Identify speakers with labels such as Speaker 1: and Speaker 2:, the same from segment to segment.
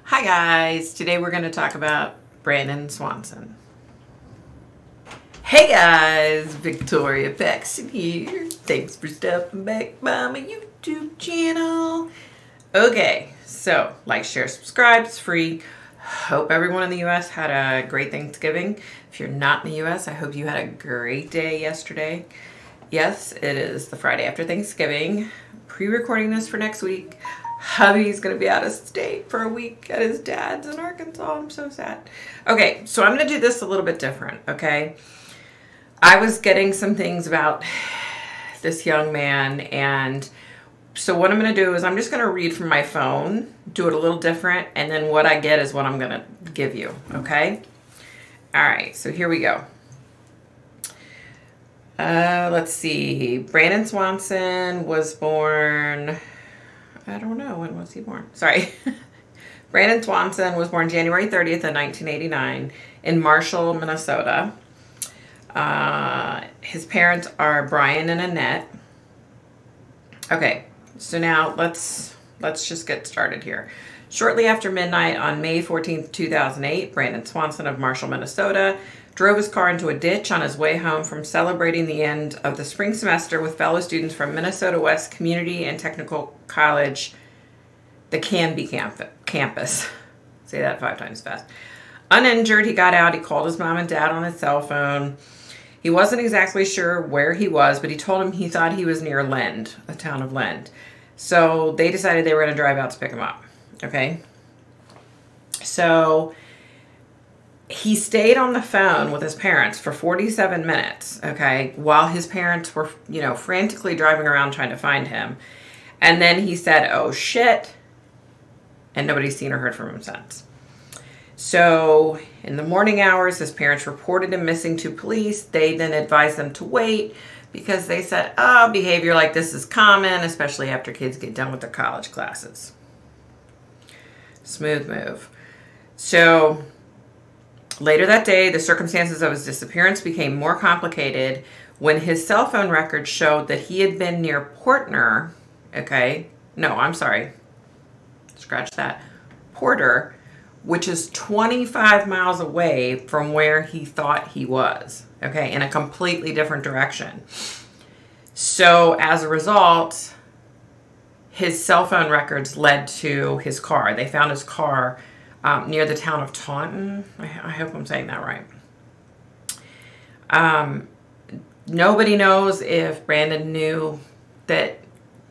Speaker 1: Hi guys, today we're going to talk about Brandon Swanson. Hey guys, Victoria Paxton here. Thanks for stopping back by my YouTube channel. Okay, so like, share, subscribe, it's free. Hope everyone in the US had a great Thanksgiving. If you're not in the US, I hope you had a great day yesterday. Yes, it is the Friday after Thanksgiving. Pre-recording this for next week. Hubby's gonna be out of state for a week at his dad's in Arkansas. I'm so sad. Okay, so I'm gonna do this a little bit different, okay? I was getting some things about this young man, and so what I'm gonna do is I'm just gonna read from my phone, do it a little different, and then what I get is what I'm gonna give you, okay? All right, so here we go. Let's see. Brandon Swanson was born, I don't know, when was he born? Sorry. Brandon Swanson was born January 30th of 1989 in Marshall, Minnesota. His parents are Brian and Annette. Okay, so now let's just get started here. Shortly after midnight on May 14th, 2008, Brandon Swanson of Marshall, Minnesota, drove his car into a ditch on his way home from celebrating the end of the spring semester with fellow students from Minnesota West Community and Technical College, the Canby campus. Say that 5 times fast. Uninjured, he got out. He called his mom and dad on his cell phone. He wasn't exactly sure where he was, but he told him he thought he was near Lend, a town of Lend. So they decided they were going to drive out to pick him up. Okay. So he stayed on the phone with his parents for 47 minutes, okay, while his parents were, frantically driving around trying to find him. And then he said, oh, shit, and nobody's seen or heard from him since. So in the morning hours, his parents reported him missing to police. They then advised them to wait because they said, oh, behavior like this is common, especially after kids get done with their college classes. Smooth move. So later that day, the circumstances of his disappearance became more complicated when his cell phone records showed that he had been near Portner, okay? No, I'm sorry. Scratch that. Porter, which is 25 miles away from where he thought he was, okay? In a completely different direction. So as a result, his cell phone records led to his car. They found his car near the town of Taunton. I hope I'm saying that right. Nobody knows if Brandon knew that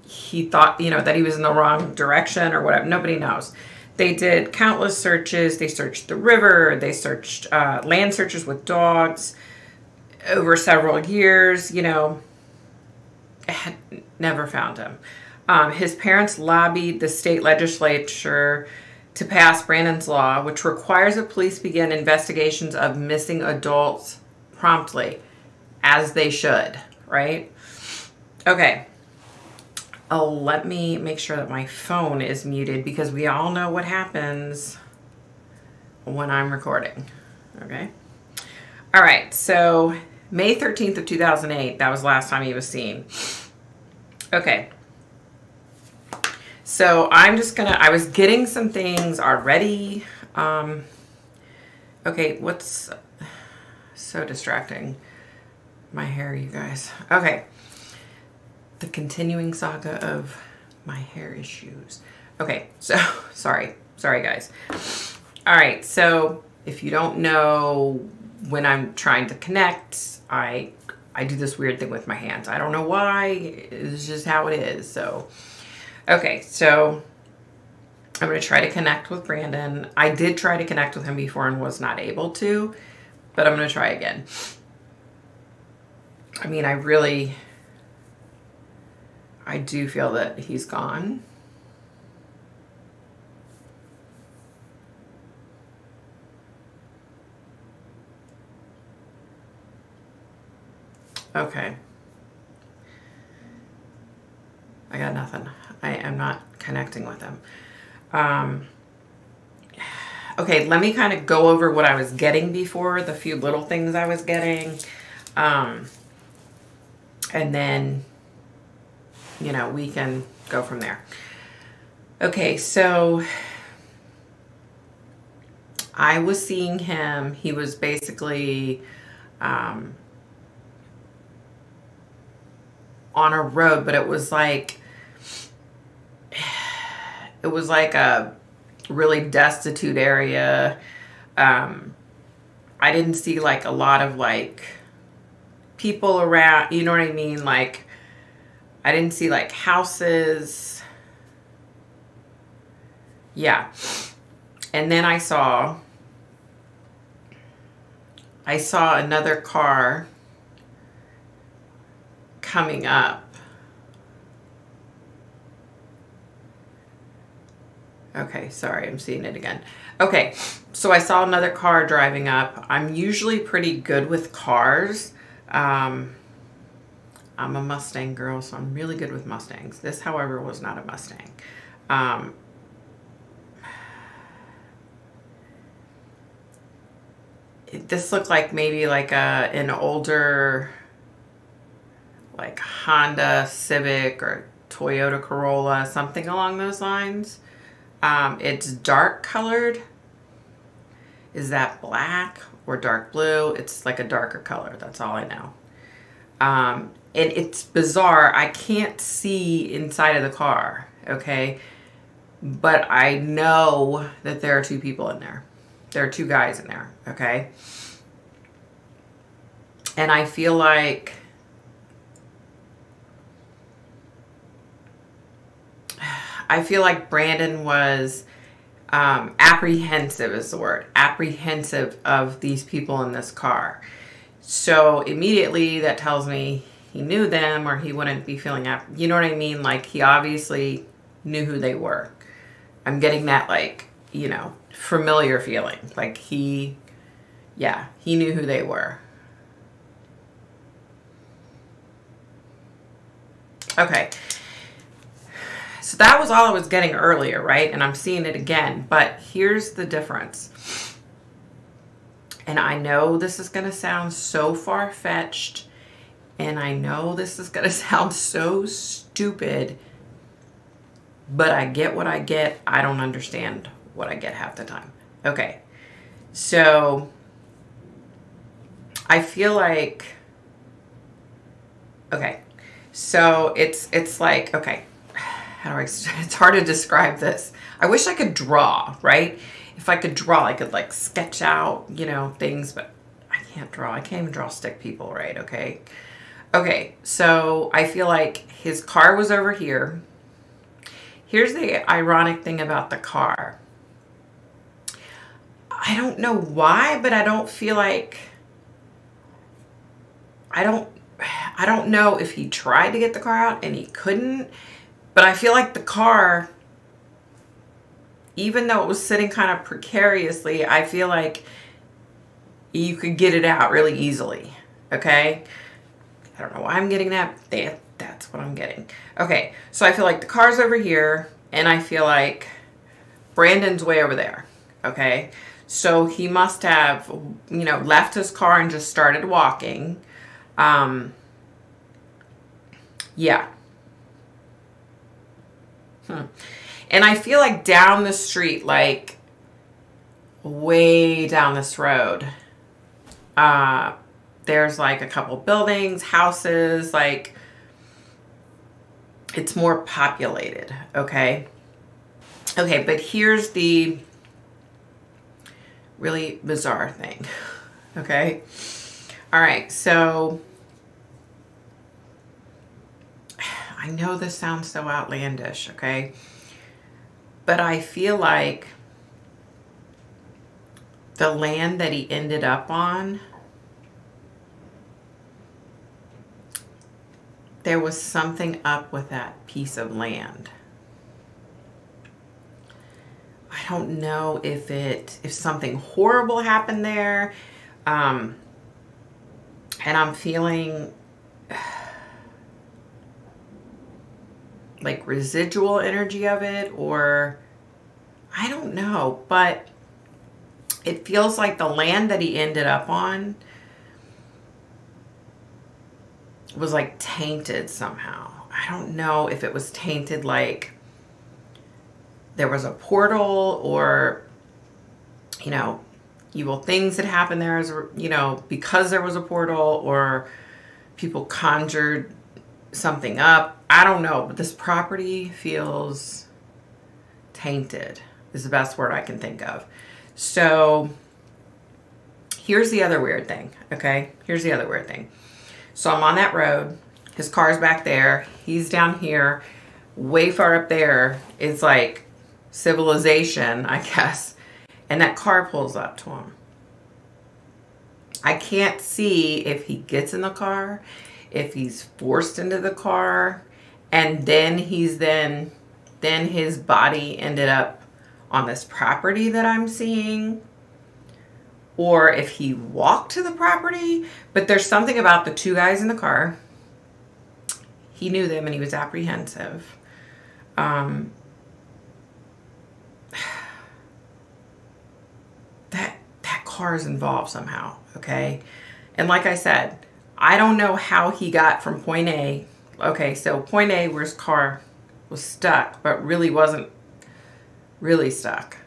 Speaker 1: he thought, that he was in the wrong direction or whatever. Nobody knows. They did countless searches. They searched the river. They searched land searches with dogs over several years, never found him. His parents lobbied the state legislature to pass Brandon's law, which requires that police begin investigations of missing adults promptly, as they should, right? Okay. Oh, let me make sure that my phone is muted because we all know what happens when I'm recording, okay? All right, so May 13th of 2008, that was the last time he was seen. Okay. So I'm just gonna, I was getting some things already. Okay, what's so distracting? My hair, you guys. Okay. The continuing saga of my hair issues. Okay, so sorry guys. All right, so if you don't know, when I'm trying to connect, I do this weird thing with my hands. I don't know why, it's just how it is. So okay, so I'm going to try to connect with Brandon. I did try to connect with him before and was not able to, but I'm going to try again. I mean, I do feel that he's gone. Okay. I got nothing. I am not connecting with him. Okay, let me kind of go over what I was getting before, the few little things I was getting. And then, we can go from there. Okay, so I was seeing him. He was basically on a road, but it was like a really destitute area. I didn't see like a lot of like people around, you know what I mean? Like I didn't see like houses. Yeah. And then I saw another car coming up. Okay, sorry, I'm seeing it again. Okay, so I saw another car driving up. I'm usually pretty good with cars. I'm a Mustang girl, so I'm really good with Mustangs. This, however, was not a Mustang. This looked like maybe like an older like Honda Civic or Toyota Corolla, something along those lines. It's dark colored. Is that black or dark blue? It's like a darker color. That's all I know. And it's bizarre. I can't see inside of the car, okay? But I know that there are two people in there. There are two guys in there, okay? And I feel like Brandon was apprehensive is the word. Apprehensive of these people in this car. So immediately that tells me he knew them or he wouldn't be feeling you know what I mean? Like he obviously knew who they were. I'm getting that like, you know, familiar feeling. Like he knew who they were. Okay. So that was all I was getting earlier, right? And I'm seeing it again. But here's the difference. And I know this is going to sound so far-fetched. And I know this is going to sound so stupid. But I get what I get. I don't understand what I get half the time. Okay. So I feel like... Okay. So it's like... Okay. It's hard to describe this. I wish I could draw, right? If I could draw, I could like sketch out, you know, things, but I can't draw. I can't even draw stick people, right? Okay. Okay. So I feel like his car was over here. Here's the ironic thing about the car. I don't know why, but I don't feel like, I don't know if he tried to get the car out and he couldn't. But I feel like the car, even though it was sitting kind of precariously, I feel like you could get it out really easily, okay? I don't know why I'm getting that. That's what I'm getting. Okay, so I feel like the car's over here, and I feel like Brandon's way over there, okay? So he must have, you know, left his car and just started walking. Yeah. And I feel like down the street, like way down this road, there's like a couple buildings, houses, like it's more populated. Okay. Okay. But here's the really bizarre thing. Okay. All right. So I know this sounds so outlandish, okay? But I feel like the land that he ended up on, there was something up with that piece of land. I don't know if something horrible happened there. And I'm feeling like residual energy of it, or I don't know, but it feels like the land that he ended up on was like tainted somehow. I don't know if it was tainted like there was a portal, or, you know, evil things that happened there, as you know, because there was a portal, or people conjured something up. I don't know, but this property feels tainted is the best word I can think of. So here's the other weird thing, okay? Here's the other weird thing. So I'm on that road. His car's back there. He's down here. Way far up there is like civilization, I guess. And that car pulls up to him. I can't see if he gets in the car, if he's forced into the car, and then his body ended up on this property that I'm seeing, or if he walked to the property. But there's something about the two guys in the car. He knew them and he was apprehensive. That car is involved somehow, okay? And like I said, I don't know how he got from point A. Okay, so point A where his car was stuck, but really wasn't really stuck.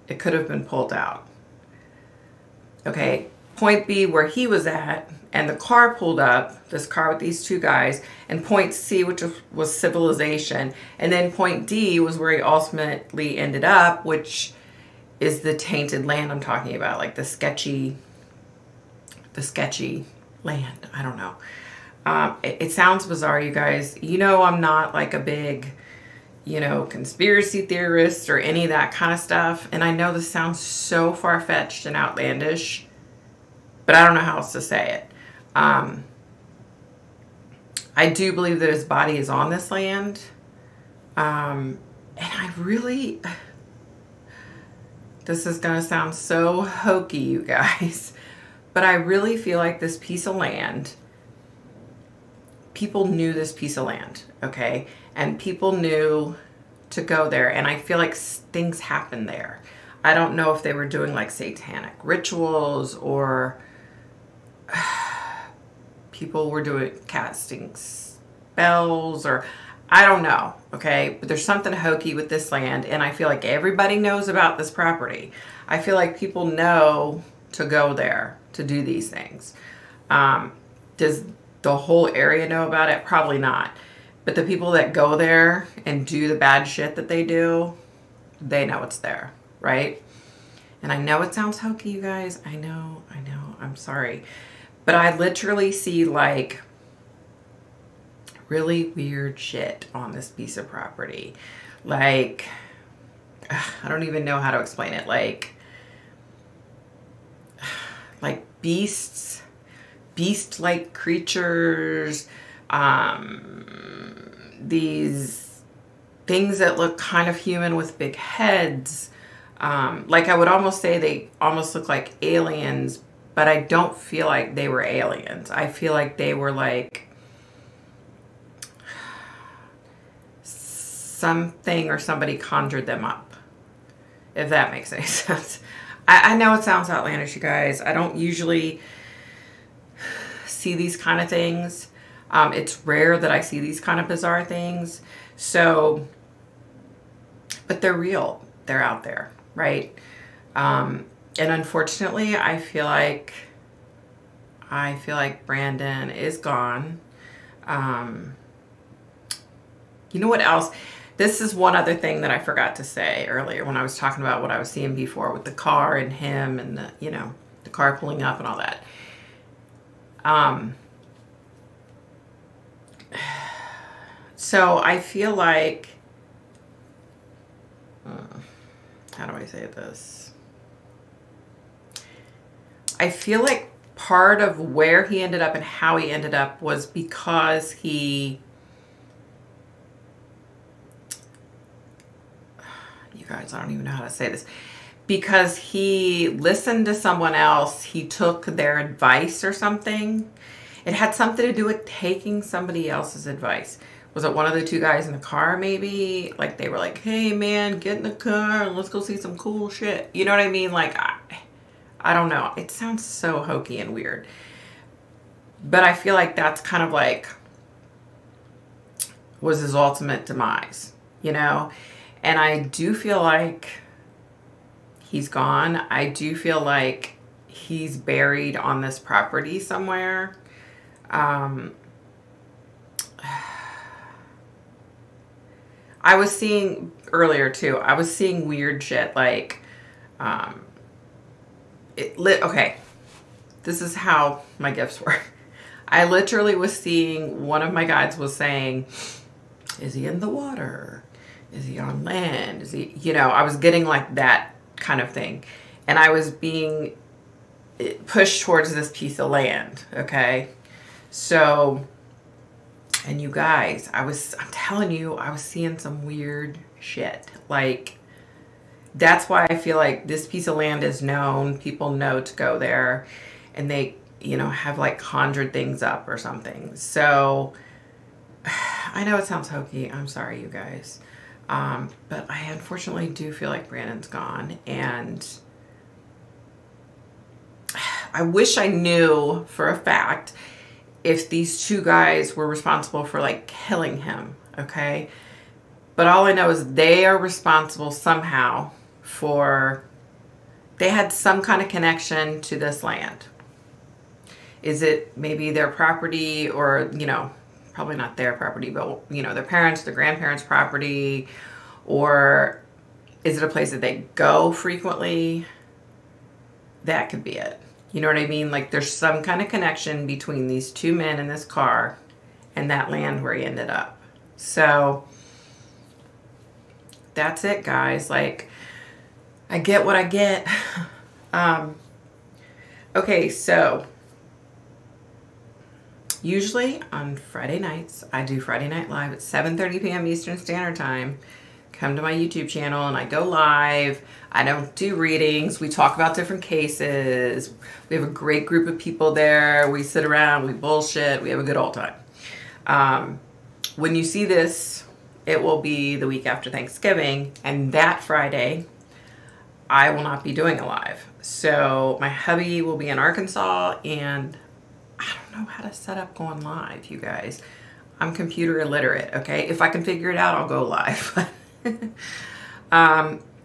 Speaker 1: It could have been pulled out. Okay, point B where he was at, and the car pulled up, this car with these two guys, and point C, which was civilization, and then point D was where he ultimately ended up, which is the tainted land I'm talking about, like the sketchy land. I don't know. It sounds bizarre, you guys. You know, I'm not like a big, you know, conspiracy theorist or any of that kind of stuff. And I know this sounds so far-fetched and outlandish, but I don't know how else to say it. I do believe that his body is on this land. And I really, this is going to sound so hokey, you guys, but I really feel like this piece of land, people knew this piece of land, okay? And people knew to go there. And I feel like things happened there. I don't know if they were doing like satanic rituals, or people were doing casting spells, or I don't know, okay? But there's something hokey with this land, and I feel like everybody knows about this property. I feel like people know to go there to do these things. Does the whole area know about it? Probably not. But the people that go there and do the bad shit that they do, they know it's there, right? And I know it sounds hokey, you guys. I know, I'm sorry. But I literally see like really weird shit on this piece of property. Like, I don't even know how to explain it. Like beasts, beast-like creatures, these things that look kind of human with big heads. Like I would almost say they almost look like aliens, but I don't feel like they were aliens. I feel like they were like something or somebody conjured them up, if that makes any sense. I know it sounds outlandish, you guys. I don't usually see these kind of things. It's rare that I see these kind of bizarre things. So, but they're real. They're out there, right? And unfortunately, I feel like Brandon is gone. You know what else? This is one other thing that I forgot to say earlier when I was talking about what I was seeing before with the car and him and the, you know, the car pulling up and all that. So I feel like, how do I say this? I feel like part of where he ended up and how he ended up was because he, you guys, I don't even know how to say this, because he listened to someone else, he took their advice or something. It had something to do with taking somebody else's advice. Was it one of the two guys in the car maybe? Like they were like, hey man, get in the car and let's go see some cool shit. You know what I mean? Like, I don't know. It sounds so hokey and weird. But I feel like that's kind of like, was his ultimate demise, you know? And I do feel like he's gone. I do feel like he's buried on this property somewhere. I was seeing earlier too, I was seeing weird shit like, okay, this is how my gifts work. I literally was seeing, one of my guides was saying, is he in the water? Is he on land? Is he, you know, I was getting like that kind of thing. And I was being pushed towards this piece of land, okay? So, and you guys, I'm telling you, I was seeing some weird shit. Like, that's why I feel like this piece of land is known. People know to go there. And they, you know, have like 100 things up or something. So, I know it sounds hokey. I'm sorry, you guys. But I unfortunately do feel like Brandon's gone. And I wish I knew for a fact if these two guys were responsible for like killing him, okay? But all I know is they are responsible somehow for, they had some kind of connection to this land. Is it maybe their property, or, you know, probably not their property, but, you know, their parents, their grandparents' property, or is it a place that they go frequently? That could be it. You know what I mean? Like, there's some kind of connection between these two men in this car and that land where he ended up. So that's it, guys. Like, I get what I get. Okay, so usually on Friday nights, I do Friday Night Live at 7:30 p.m. Eastern Standard Time. Come to my YouTube channel and I go live. I don't do readings. We talk about different cases. We have a great group of people there. We sit around, we bullshit, we have a good old time. When you see this, it will be the week after Thanksgiving, and that Friday, I will not be doing a live. So my hubby will be in Arkansas, and I don't know how to set up going live, you guys. I'm computer illiterate, okay? If I can figure it out, I'll go live.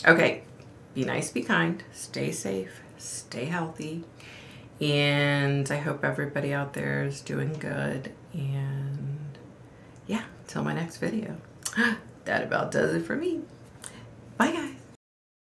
Speaker 1: Okay, be nice, be kind, stay safe, stay healthy, and I hope everybody out there is doing good. And yeah, till my next video. That about does it for me. Bye, guys.